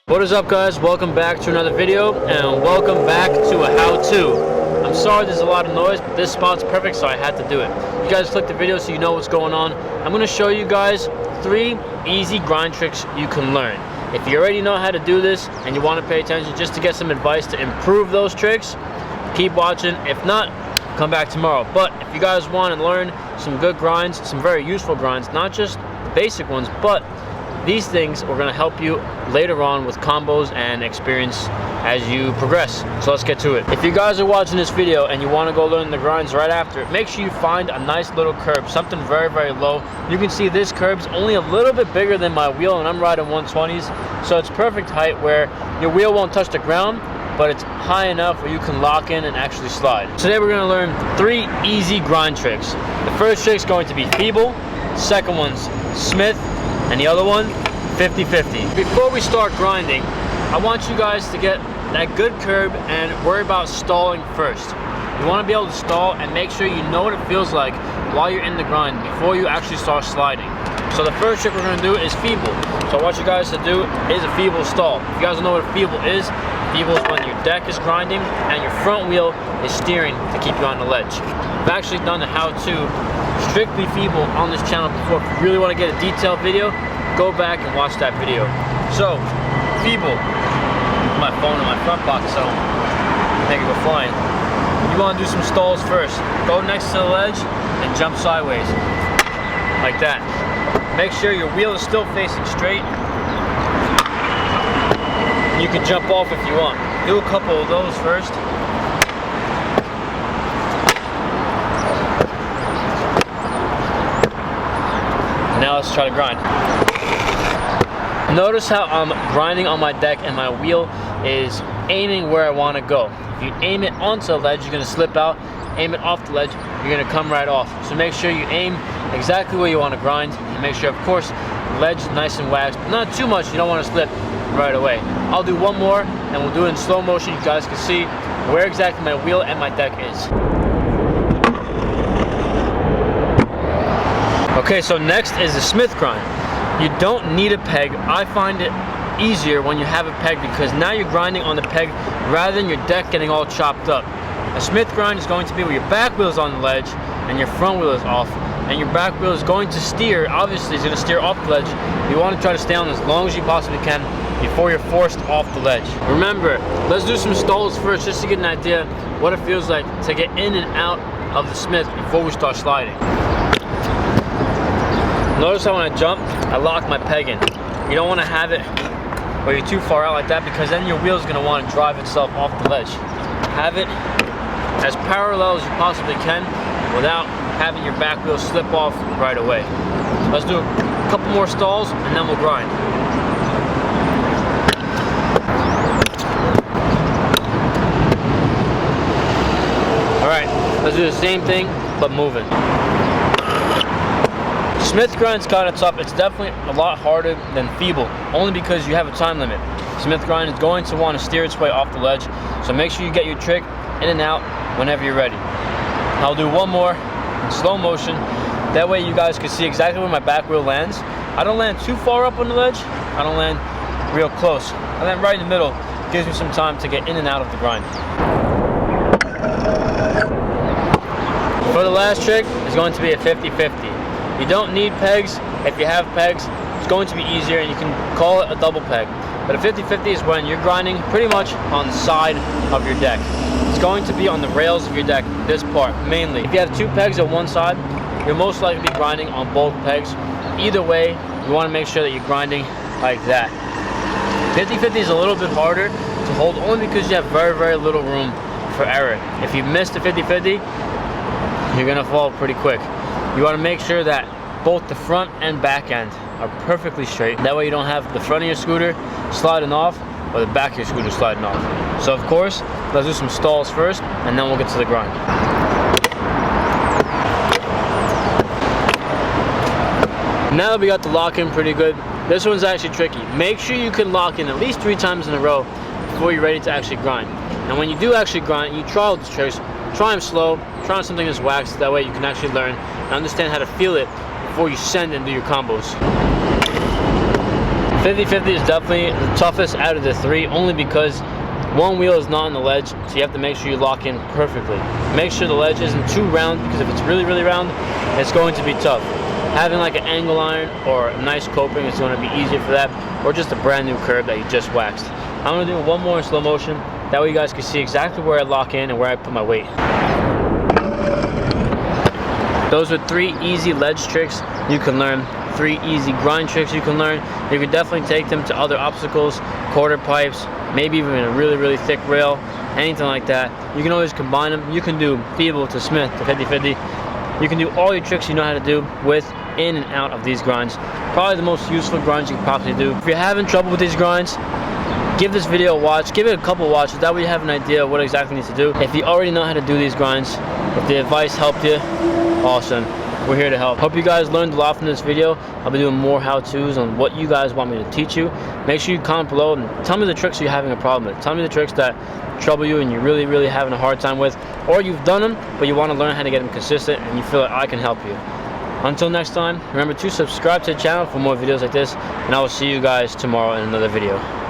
What is up, guys? Welcome back to another video, and welcome back to a how-to. I'm sorry there's a lot of noise, but this spot's perfect, so I had to do it. You guys click the video so you know what's going on. I'm going to show you guys 3 easy grind tricks you can learn. If you already know how to do this and you want to pay attention just to get some advice to improve those tricks, keep watching. If not, come back tomorrow. But if you guys want to learn some good grinds, some very useful grinds, not just the basic ones, but these things are going to help you later on with combos and experience as you progress. So let's get to it. If you guys are watching this video and you want to go learn the grinds right after, make sure you find a nice little curb, something very, very low. You can see this curb's only a little bit bigger than my wheel, and I'm riding 120s, so it's perfect height where your wheel won't touch the ground, but it's high enough where you can lock in and actually slide. Today we're going to learn 3 easy grind tricks. The first trick is going to be feeble, second one's Smith, and the other one 50-50. Before we start grinding, I want you guys to get that good curb and worry about stalling first. You want to be able to stall and make sure you know what it feels like while you're in the grind before you actually start sliding. So the first trick we're going to do is feeble. So what you guys to do is a feeble stall. If you guys don't know what a feeble is when your deck is grinding and your front wheel is steering to keep you on the ledge. I've actually done a how-to strictly feeble on this channel before. If you really want to get a detailed video, go back and watch that video. So, feeble. My phone in my front pocket, so I think it go flying. You want to do some stalls first. Go next to the ledge and jump sideways, like that. Make sure your wheel is still facing straight. You can jump off if you want. Do a couple of those first. Now let's try to grind. Notice how I'm grinding on my deck and my wheel is aiming where I want to go. If you aim it onto the ledge, you're going to slip out. Aim it off the ledge, you're going to come right off. So make sure you aim exactly where you want to grind, and make sure, of course, the ledge is nice and waxed, but not too much. You don't want to slip right away. I'll do one more, and we'll do it in slow motion. You guys can see where exactly my wheel and my deck is. Okay, so next is the Smith grind. You don't need a peg. I find it easier when you have a peg because now you're grinding on the peg rather than your deck getting all chopped up. A Smith grind is going to be where your back wheel is on the ledge and your front wheel is off, and your back wheel is going to steer, obviously it's going to steer off the ledge. You want to try to stay on as long as you possibly can before you're forced off the ledge. Remember, let's do some stalls first just to get an idea what it feels like to get in and out of the Smith before we start sliding. Notice how when I jump, I lock my peg in. You don't want to have it where you're too far out like that, because then your wheel is going to want to drive itself off the ledge. Have it as parallel as you possibly can without having your back wheel slip off right away. Let's do a couple more stalls and then we'll grind. Alright, let's do the same thing but moving. Smith grind's kind of tough. It's definitely a lot harder than feeble, only because you have a time limit. Smith grind is going to want to steer its way off the ledge, so make sure you get your trick in and out whenever you're ready. I'll do one more in slow motion. That way you guys can see exactly where my back wheel lands. I don't land too far up on the ledge. I don't land real close. I land right in the middle. Gives me some time to get in and out of the grind. For the last trick, it's going to be a 50-50. You don't need pegs. If you have pegs, it's going to be easier and you can call it a double peg. But a 50-50 is when you're grinding pretty much on the side of your deck. It's going to be on the rails of your deck, this part mainly. If you have 2 pegs on one side, you'll most likely be grinding on both pegs. Either way, you want to make sure that you're grinding like that. 50-50 is a little bit harder to hold only because you have very, very little room for error. If you miss the 50-50, you're going to fall pretty quick. You want to make sure that both the front and back end are perfectly straight. That way you don't have the front of your scooter sliding off or the back of your scooter sliding off. So of course, let's do some stalls first and then we'll get to the grind. Now that we got the lock in pretty good, this one's actually tricky. Make sure you can lock in at least 3 times in a row before you're ready to actually grind. And when you do actually grind, you try all these tricks, try them slow, try on something that's waxed, that way you can actually learn and understand how to feel it before you send and do your combos. 50-50 is definitely the toughest out of the three, only because one wheel is not on the ledge, so you have to make sure you lock in perfectly. Make sure the ledge isn't too round, because if it's really, really round, it's going to be tough. Having like an angle iron or a nice coping is going to be easier for that, or just a brand new curb that you just waxed. I'm going to do one more in slow motion, that way you guys can see exactly where I lock in and where I put my weight. Those are 3 easy ledge tricks you can learn, 3 easy grind tricks you can learn. You can definitely take them to other obstacles, quarter pipes, maybe even a really, really thick rail, anything like that. You can always combine them. You can do feeble to Smith to 50-50. You can do all your tricks you know how to do with, in and out of these grinds. Probably the most useful grinds you can possibly do. If you're having trouble with these grinds, give this video a watch, give it a couple watches, that way you have an idea of what exactly you need to do. If you already know how to do these grinds, if the advice helped you, awesome. We're here to help. Hope you guys learned a lot from this video. I'll be doing more how-tos on what you guys want me to teach you. Make sure you comment below and tell me the tricks you're having a problem with. Tell me the tricks that trouble you and you're really, really having a hard time with, or you've done them, but you want to learn how to get them consistent and you feel like I can help you. Until next time, remember to subscribe to the channel for more videos like this, and I will see you guys tomorrow in another video.